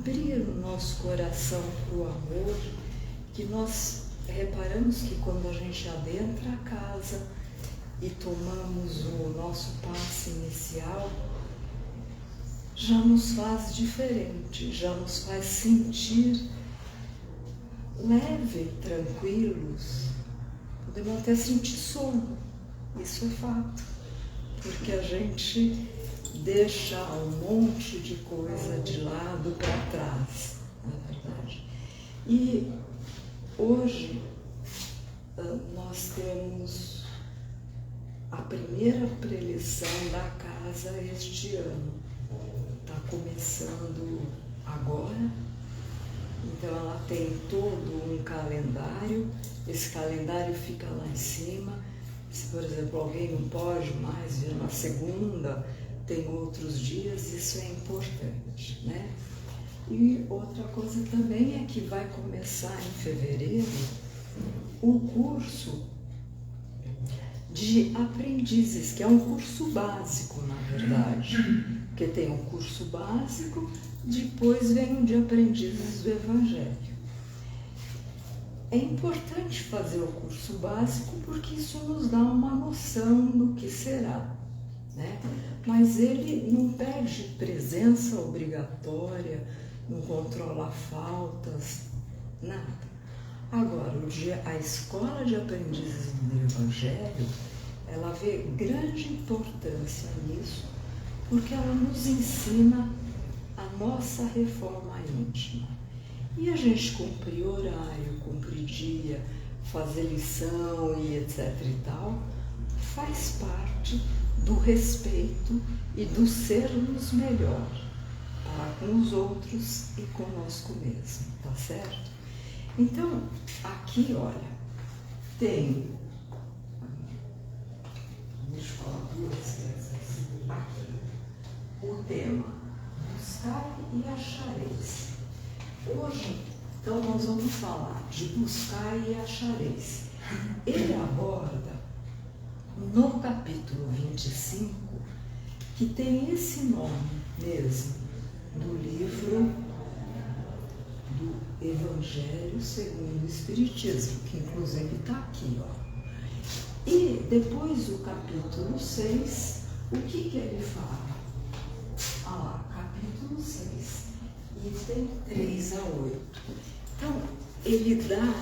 abrir o nosso coração para o amor, que nós reparamos que quando a gente adentra a casa e tomamos o nosso passe inicial, já nos faz diferente, já nos faz sentir leve, tranquilos. Podemos até sentir sono, isso é fato, porque a gente deixa um monte de coisa de lado para trás, na verdade. E hoje nós temos a primeira preleção da casa este ano. Está começando agora, então ela tem todo um calendário, esse calendário fica lá em cima. Se, por exemplo, alguém não pode mais vir na segunda, tem outros dias, isso é importante, né? E outra coisa também é que vai começar em fevereiro o curso de aprendizes, que é um curso básico, na verdade, porque tem um curso básico, depois vem um de aprendizes do Evangelho. É importante fazer o curso básico porque isso nos dá uma noção do que será, né? Mas ele não pede presença obrigatória, não controla faltas, nada. Agora, a escola de aprendizes do Evangelho, ela vê grande importância nisso, porque ela nos ensina a nossa reforma íntima. E a gente cumprir horário, cumprir dia, fazer lição e etc e tal, faz parte do respeito e do sermos melhor para com os outros e conosco mesmo, tá certo? Então, aqui, olha, tem, deixa eu falar duas coisas, aqui, o tema, buscai e achareis. Hoje, então, nós vamos falar de buscar e achareis. Ele aborda no capítulo 25, que tem esse nome mesmo, do livro do Evangelho segundo o Espiritismo, que inclusive está aqui, ó. E depois o capítulo 6, o que ele fala? Ah lá, capítulo 6, item 3 a 8. Então, ele dá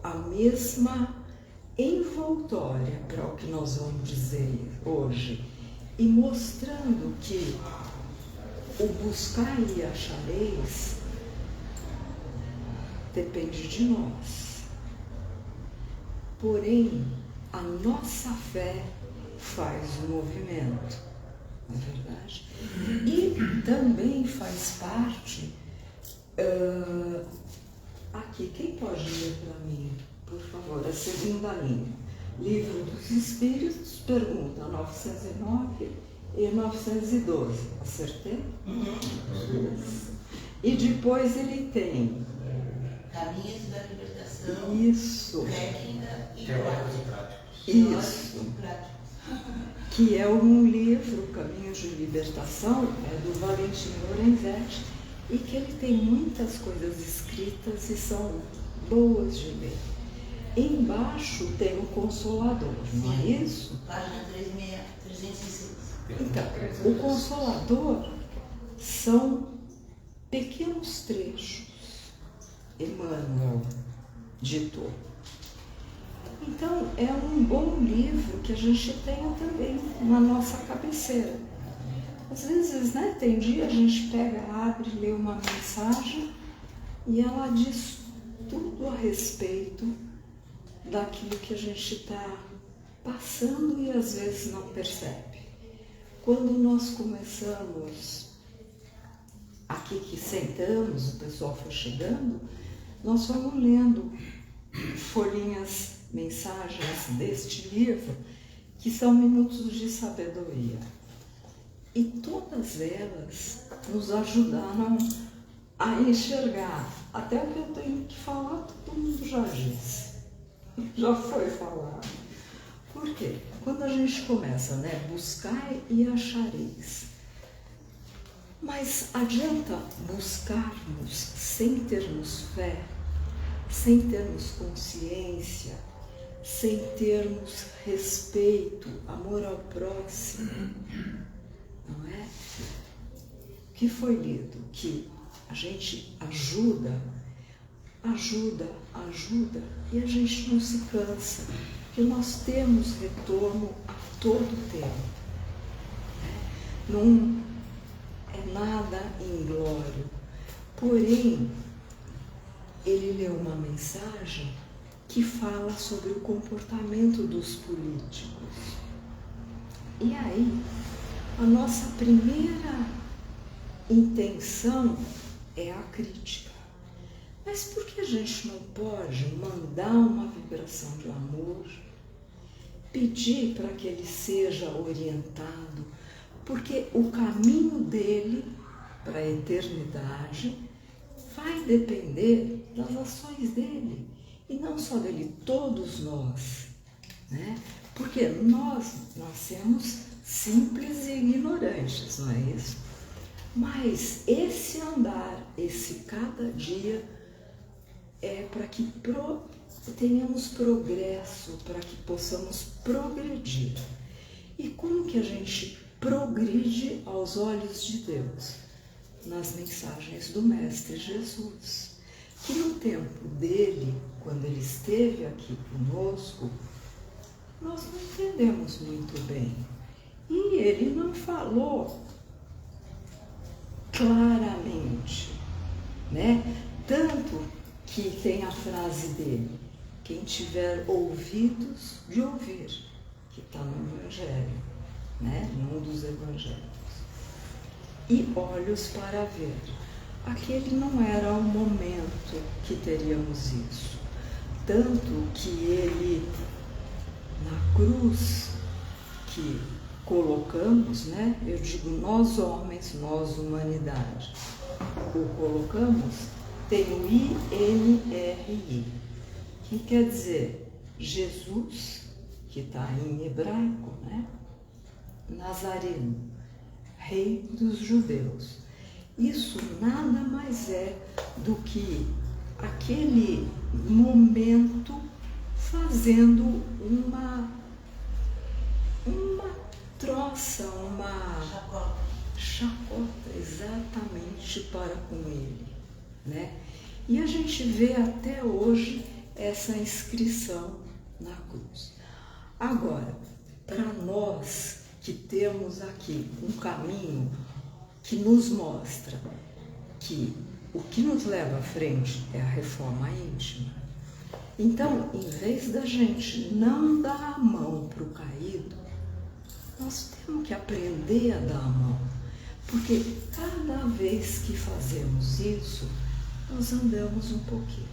a mesma envoltória para o que nós vamos dizer hoje, e mostrando que o buscar e achareis depende de nós. Porém, a nossa fé faz o movimento, não é verdade? E também faz parte, aqui, quem pode ler para mim, por favor, a segunda linha? Livro dos Espíritos, pergunta 909 e 912, acertei? E depois ele tem Caminhos da Libertação, isso, técnica e teóricos e práticos. Isso, que é um livro, Caminhos de Libertação, é do Valentim Lorenzetti, e que ele tem muitas coisas escritas e são boas de ler. Embaixo tem o Consolador, não é isso? Página 306. Então, o Consolador são pequenos trechos. Emmanuel ditou. Então, é um bom livro que a gente tenha também na nossa cabeceira. Às vezes, né, tem dia a gente pega, abre, lê uma mensagem e ela diz tudo a respeito daquilo que a gente está passando e às vezes não percebe. Quando nós começamos, aqui que sentamos, o pessoal foi chegando, nós fomos lendo folhinhas, mensagens deste livro, que são minutos de sabedoria. E todas elas nos ajudaram a enxergar. Até o que eu tenho que falar, todo mundo já disse. Já foi falado. Por quê? Quando a gente começa, né, buscar e achareis. Mas adianta buscarmos sem termos fé, sem termos consciência, sem termos respeito, amor ao próximo, não é? O que foi lido? Que a gente ajuda, e a gente não se cansa, porque nós temos retorno a todo tempo. Não é nada inglório. Porém, ele leu uma mensagem que fala sobre o comportamento dos políticos. E aí, a nossa primeira intenção é a crítica. Mas por que a gente não pode mandar uma vibração de amor, pedir para que ele seja orientado, porque o caminho dele para a eternidade vai depender das ações dele, e não só dele, todos nós, né? Porque nós nascemos simples e ignorantes, não é isso? Mas esse andar, esse cada dia, é para que tenhamos progresso, para que possamos progredir. E como que a gente progride aos olhos de Deus? Nas mensagens do Mestre Jesus, que no tempo dele, quando ele esteve aqui conosco, nós não entendemos muito bem. E ele não falou claramente, né? Tanto que tem a frase dele: quem tiver ouvidos de ouvir, que está no Evangelho, né? Num dos Evangelhos, e olhos para ver. Aquele não era o momento que teríamos isso. Tanto que ele, na cruz que colocamos, né? Eu digo nós homens, nós humanidade, o colocamos, tem o INRI, que quer dizer Jesus, que está em hebraico, né? Nazareno, Rei dos Judeus. Isso nada mais é do que aquele momento fazendo uma troça, uma chacota exatamente para com ele, né? E a gente vê até hoje essa inscrição na cruz. Agora, para nós que temos aqui um caminho que nos mostra que o que nos leva à frente é a reforma íntima, então, em vez da gente não dar a mão para o caído, nós temos que aprender a dar a mão, porque cada vez que fazemos isso, nós andamos um pouquinho.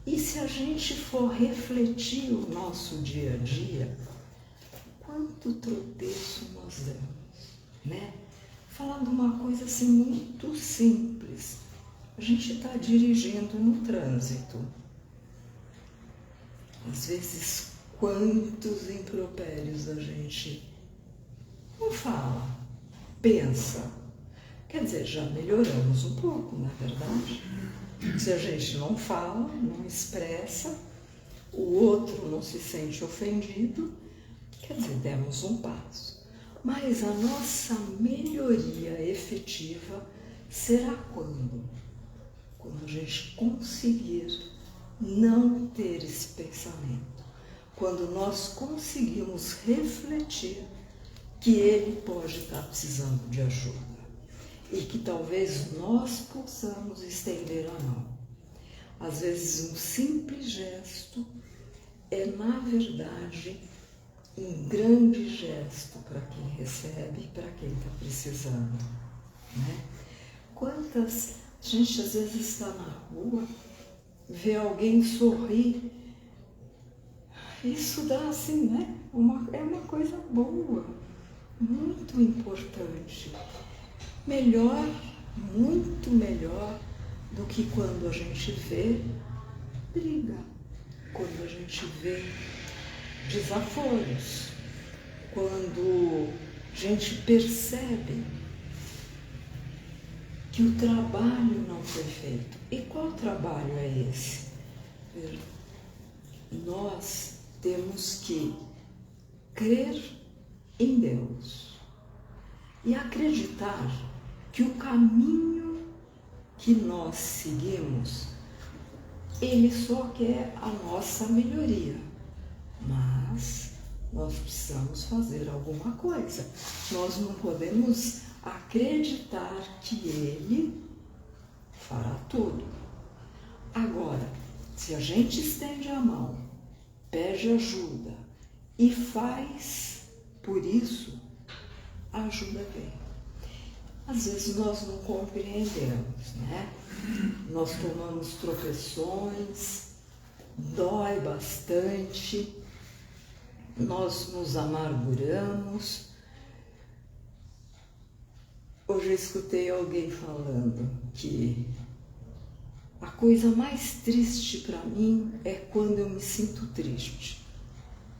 E se a gente for refletir o nosso dia a dia, quanto tropeço nós damos, né? Falando uma coisa assim muito simples, a gente está dirigindo no trânsito. Às vezes, quantos impropérios a gente não fala, pensa. Quer dizer, já melhoramos um pouco, não é verdade? Se a gente não fala, não expressa, o outro não se sente ofendido, quer dizer, demos um passo. Mas a nossa melhoria efetiva será quando? Quando a gente conseguir não ter esse pensamento. Quando nós conseguimos refletir que ele pode estar precisando de ajuda e que talvez nós possamos estender a mão. Às vezes um simples gesto é, na verdade, um grande gesto para quem recebe e para quem está precisando, né? Quantas gente às vezes está na rua, vê alguém sorrir, isso dá assim, né? É uma coisa boa, muito importante, melhor, muito melhor do que quando a gente vê briga, quando a gente vê desaforos, quando a gente percebe que o trabalho não foi feito. E qual trabalho é esse? Nós temos que crer em Deus e acreditar que o caminho que nós seguimos, ele só quer a nossa melhoria, mas nós precisamos fazer alguma coisa. Nós não podemos acreditar que ele fará tudo. Agora, se a gente estende a mão, pede ajuda e faz por isso, a ajuda vem. Às vezes nós não compreendemos, né? Nós tomamos tropeções, dói bastante, nós nos amarguramos. Hoje eu escutei alguém falando que a coisa mais triste para mim é quando eu me sinto triste.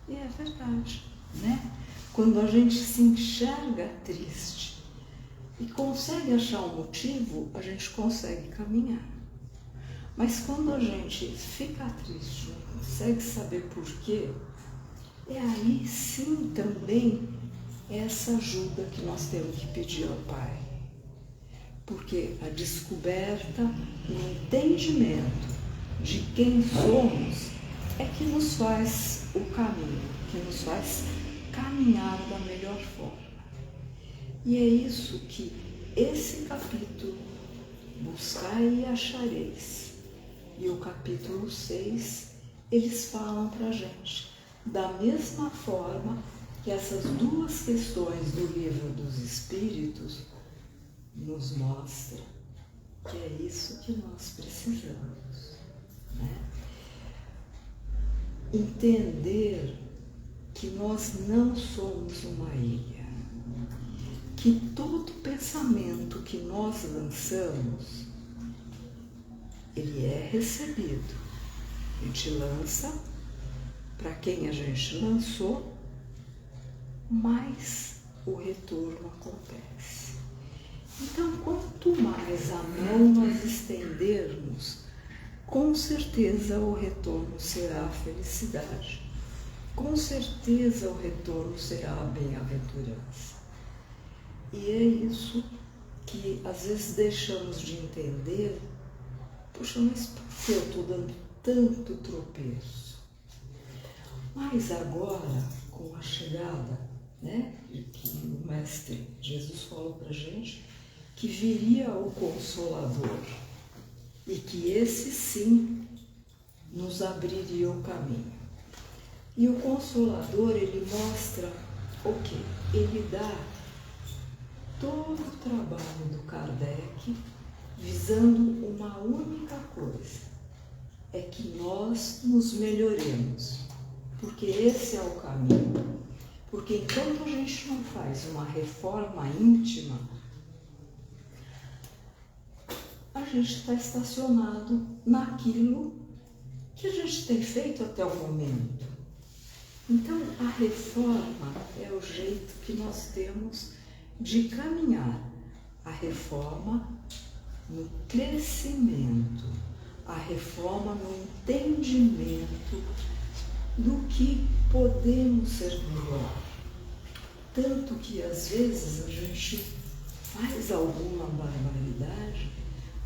E é verdade, né? Quando a gente se enxerga triste e consegue achar um motivo, a gente consegue caminhar. Mas quando a gente fica triste, não consegue saber por quê, é aí sim também essa ajuda que nós temos que pedir ao Pai. Porque a descoberta, o entendimento de quem somos é que nos faz o caminho, que nos faz caminhar da melhor forma. E é isso que esse capítulo, Buscai e Achareis, e o capítulo 6, eles falam para a gente. Da mesma forma que essas duas questões do Livro dos Espíritos nos mostram que é isso que nós precisamos, né? Entender que nós não somos uma ilha, que todo pensamento que nós lançamos, ele é recebido. A gente lança para quem a gente lançou, mas o retorno acontece. Então, quanto mais a mão nós estendermos, com certeza o retorno será a felicidade. Com certeza o retorno será a bem-aventurança. E é isso que às vezes deixamos de entender. Poxa, mas por que eu estou dando tanto tropeço? Mas agora, com a chegada, né, que o Mestre Jesus falou para a gente, que viria o Consolador e que esse sim nos abriria o caminho. E o Consolador, ele mostra o quê? Ele dá todo o trabalho do Kardec visando uma única coisa, é que nós nos melhoremos, porque esse é o caminho. Porque enquanto a gente não faz uma reforma íntima, a gente está estacionado naquilo que a gente tem feito até o momento. Então, a reforma é o jeito que nós temos de caminhar. A reforma no crescimento, a reforma no entendimento do que podemos ser melhor. Tanto que às vezes a gente faz alguma barbaridade,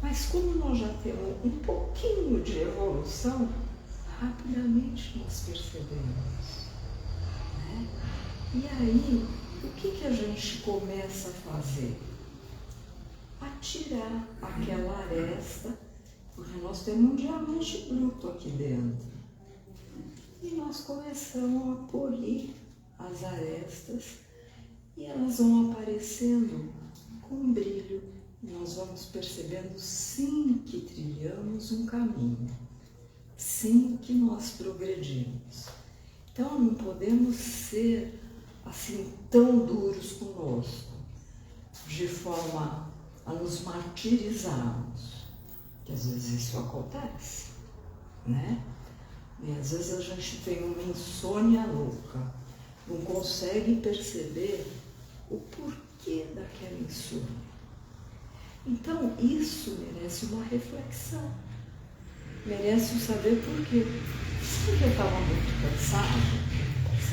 mas como nós já temos um pouquinho de evolução, rapidamente nós percebemos, né? E aí, o que a gente começa a fazer? A tirar aquela aresta, porque nós temos um diamante bruto aqui dentro. E nós começamos a polir as arestas e elas vão aparecendo com brilho. Nós vamos percebendo sim que trilhamos um caminho, sim que nós progredimos. Então não podemos ser assim tão duros conosco, de forma a nos martirizarmos, que às vezes isso acontece, né? E às vezes a gente tem uma insônia louca, não consegue perceber o porquê daquela insônia. Então, isso merece uma reflexão. Merece o saber por quê. Será que eu estava muito cansado?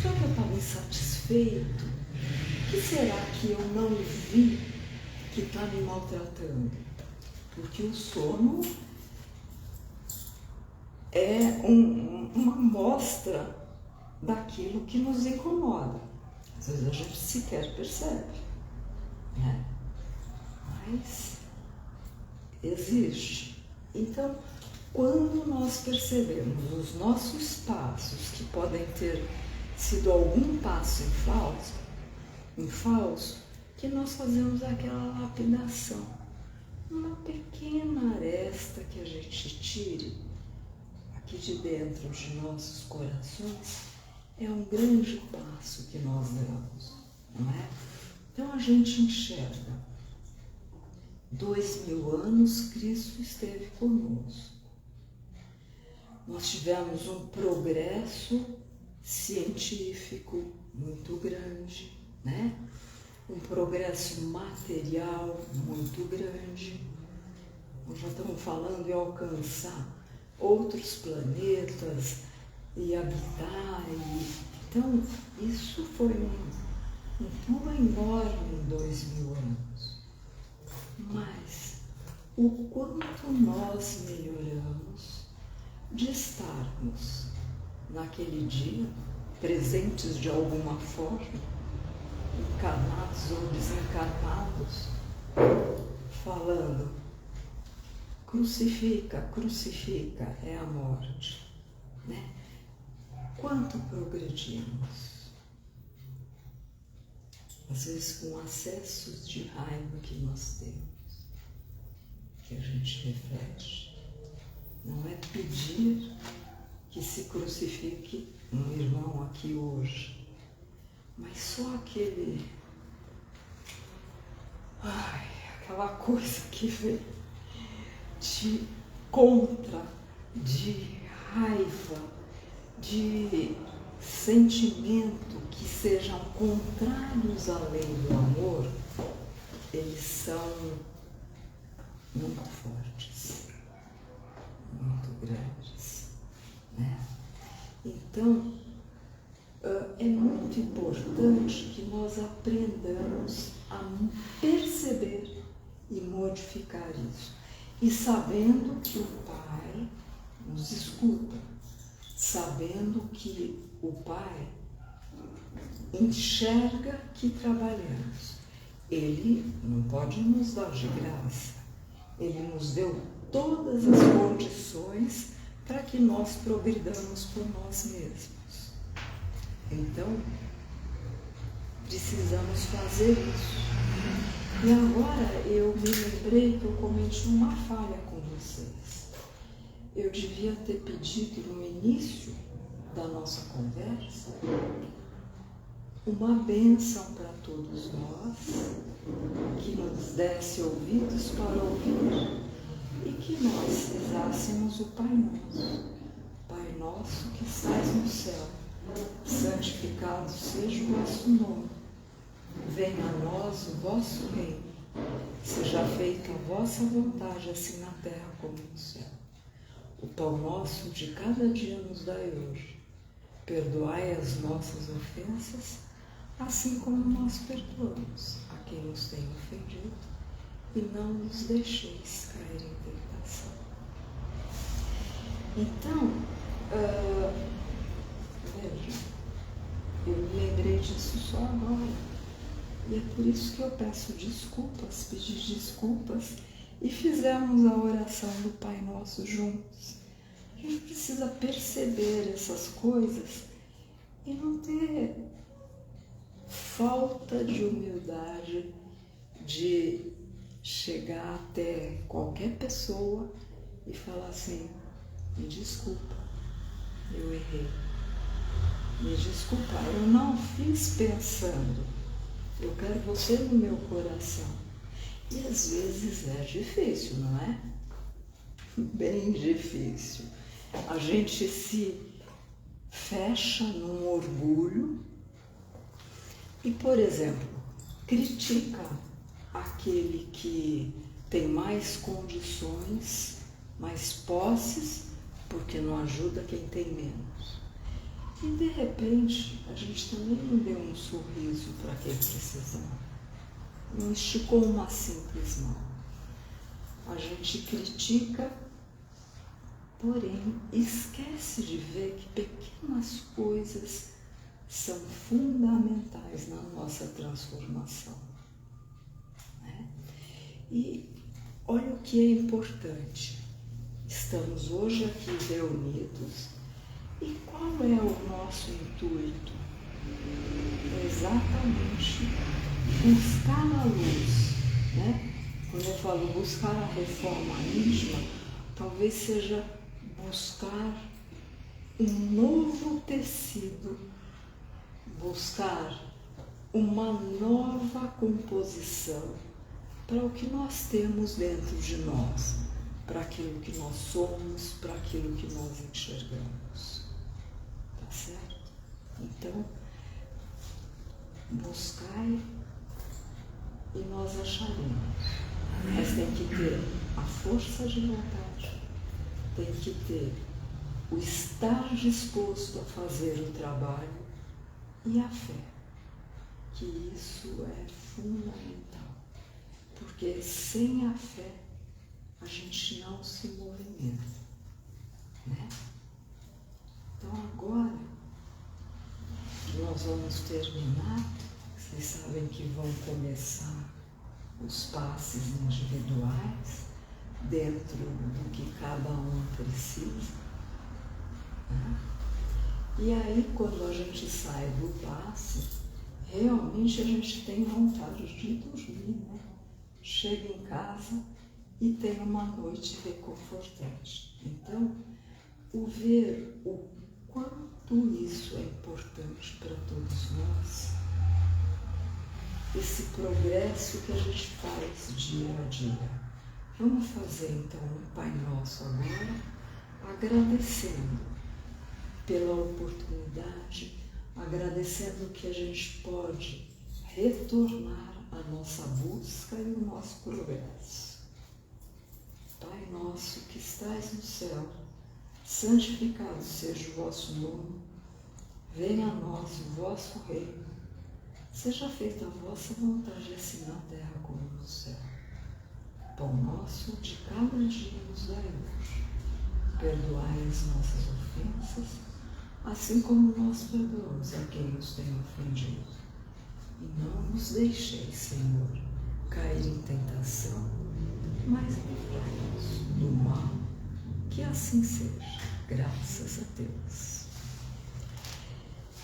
Será que eu estava insatisfeito? O que será que eu não vi que está me maltratando? Porque o sono é uma amostra daquilo que nos incomoda. Às vezes a gente sequer percebe, né? Mas existe. Então, quando nós percebemos os nossos passos, que podem ter sido algum passo em falso, que nós fazemos aquela lapidação, uma pequena aresta que a gente tire aqui de dentro de nossos corações, é um grande passo que nós damos, não é? Então a gente enxerga, 2000 anos Cristo esteve conosco. Nós tivemos um progresso científico muito grande, né? Um progresso material muito grande. Nós já estamos falando em alcançar outros planetas e habitar. Então, isso foi um pulo enorme em 2000 anos. Mas o quanto nós melhoramos de estarmos naquele dia presentes de alguma forma, encarnados ou desencarnados, falando: crucifica, crucifica, é a morte, né? Quanto progredimos? Às vezes com acessos de raiva que nós temos, que a gente reflete. Não é pedir que se crucifique um irmão aqui hoje, mas só aquela coisa que vem de raiva, de sentimento que sejam contrários à lei do amor, eles são muito fortes, muito grandes, né? Então, é muito importante que nós aprendamos a perceber e modificar isso. E sabendo que o Pai nos escuta, sabendo que o Pai enxerga que trabalhamos. Ele não pode nos dar de graça. Ele nos deu todas as condições para que nós progridamos por nós mesmos. Então, precisamos fazer isso. E agora eu me lembrei que eu cometi uma falha com vocês. Eu devia ter pedido no início da nossa conversa uma bênção para todos nós, que nos desse ouvidos para ouvir e que nós rezássemos o Pai Nosso. Pai nosso que estás no céu, santificado seja o vosso nome. Venha a nós o vosso reino. Seja feita a vossa vontade, assim na terra como no céu. O pão nosso de cada dia nos dai hoje. Perdoai as nossas ofensas, assim como nós perdoamos a quem nos tem ofendido, e não nos deixeis cair em tentação. Então, veja, eu me lembrei disso só agora. E é por isso que eu peço desculpas, pedi desculpas e fizemos a oração do Pai Nosso juntos. A gente precisa perceber essas coisas e não ter falta de humildade de chegar até qualquer pessoa e falar assim: me desculpa, eu errei. Me desculpa, eu não fiz pensando. Eu quero você no meu coração. E às vezes é difícil, não é? Bem difícil. A gente se fecha num orgulho e, por exemplo, critica aquele que tem mais condições, mais posses, porque não ajuda quem tem menos. E de repente, a gente também não deu um sorriso para quem precisava, não esticou uma simples mão. A gente critica, porém esquece de ver que pequenas coisas são fundamentais na nossa transformação, né? E olha o que é importante. Estamos hoje aqui reunidos e qual é o nosso intuito? É exatamente buscar a luz, né? Quando eu falo buscar a reforma íntima, talvez seja buscar um novo tecido, buscar uma nova composição para o que nós temos dentro de nós, para aquilo que nós somos, para aquilo que nós enxergamos. Tá certo? Então, buscai e nós acharemos. Mas tem que ter a força de vontade, tem que ter o estar disposto a fazer o trabalho e a fé, que isso é fundamental, porque sem a fé a gente não se movimenta, né? Então agora nós vamos terminar, vocês sabem que vão começar os passes individuais dentro do que cada um precisa, né? E aí, quando a gente sai do passe, realmente a gente tem vontade de dormir, né? Chega em casa e tem uma noite reconfortante. Então, o ver o quanto isso é importante para todos nós, esse progresso que a gente faz dia a dia. Vamos fazer então um Pai Nosso agora, agradecendo pela oportunidade, agradecendo que a gente pode retornar à nossa busca e o nosso progresso. Pai nosso que estais no céu, santificado seja o vosso nome, venha a nós o vosso reino, seja feita a vossa vontade, assim na terra como no céu. Pão nosso de cada dia nos dai hoje, perdoai as nossas ofensas, assim como nós perdoamos a quem nos tem ofendido. E não nos deixeis, Senhor, cair em tentação, mas livrai-nos do mal, que assim seja, graças a Deus.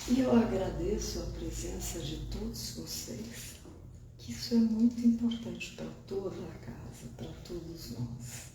E eu agradeço a presença de todos vocês, que isso é muito importante para toda a casa, para todos nós.